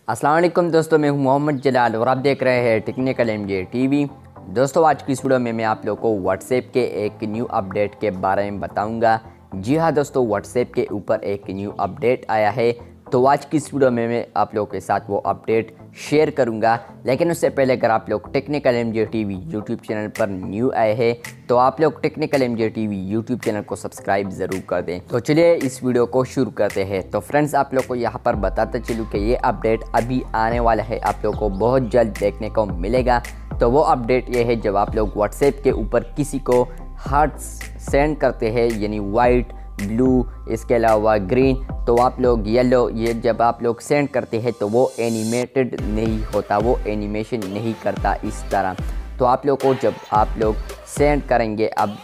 अस्सलाम वालेकुम दोस्तों, मैं हूं मोहम्मद जलाल और आप देख रहे हैं टेक्निकल एमजे टीवी। दोस्तों, आज की इस वीडियो में मैं आप लोगों को व्हाट्सएप के एक न्यू अपडेट के बारे में बताऊंगा। जी हां दोस्तों, व्हाट्सएप के ऊपर एक न्यू अपडेट आया है, तो आज की इस वीडियो में मैं आप लोगों के साथ वो अपडेट शेयर करूंगा। लेकिन उससे पहले अगर आप लोग technical MJ TV YouTube channel पर न्यू आए हैं तो आप लोग technical MJ TV YouTube channel को सब्सक्राइब ज़रूर कर दें। तो चलिए इस वीडियो को शुरू करते हैं। तो फ्रेंड्स, आप लोग को यहाँ पर बताते चलूँ कि ये अपडेट अभी आने वाला है, आप लोग को बहुत जल्द देखने को मिलेगा। तो वो अपडेट ये है, जब आप लोग व्हाट्सएप के ऊपर किसी को हार्ट सेंड करते हैं, यानी वाइट, ब्लू, इसके अलावा ग्रीन, तो आप लोग येलो, ये जब आप लोग सेंड करते हैं तो वो एनिमेटेड नहीं होता, वो एनिमेशन नहीं करता इस तरह। तो आप लोग को जब आप लोग सेंड करेंगे, अब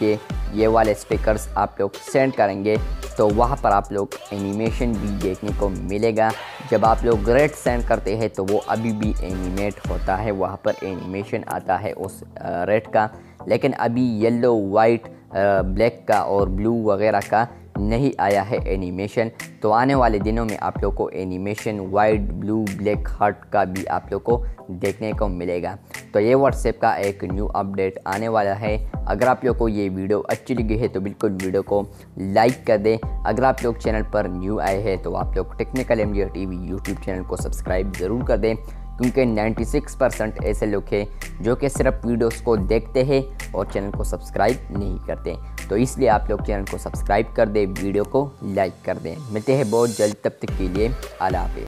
ये वाले स्टिकर्स आप लोग सेंड करेंगे तो वहाँ पर आप लोग एनिमेशन भी देखने को मिलेगा। जब आप लोग रेड सेंड करते हैं तो वो अभी भी एनिमेट होता है, वहाँ पर एनिमेशन आता है उस रेड का। लेकिन अभी येलो, वाइट, ब्लैक का और ब्लू वगैरह का नहीं आया है एनिमेशन। तो आने वाले दिनों में आप लोग को animation white, blue, black, heart का भी आप लोग को देखने को मिलेगा। तो ये व्हाट्सएप का एक न्यू अपडेट आने वाला है। अगर आप लोग को ये वीडियो अच्छी लगी है तो बिल्कुल वीडियो को लाइक कर दें। अगर आप लोग चैनल पर न्यू आए हैं तो आप लोग technical MJ TV YouTube channel को सब्सक्राइब ज़रूर कर दें, क्योंकि 96% ऐसे लोग हैं जो कि सिर्फ वीडियोस को देखते हैं और चैनल को सब्सक्राइब नहीं करते। तो इसलिए आप लोग चैनल को सब्सक्राइब कर दें, वीडियो को लाइक कर दें। मिलते हैं बहुत जल्द, तब तक के लिए अल्लाह हाफ़िज़।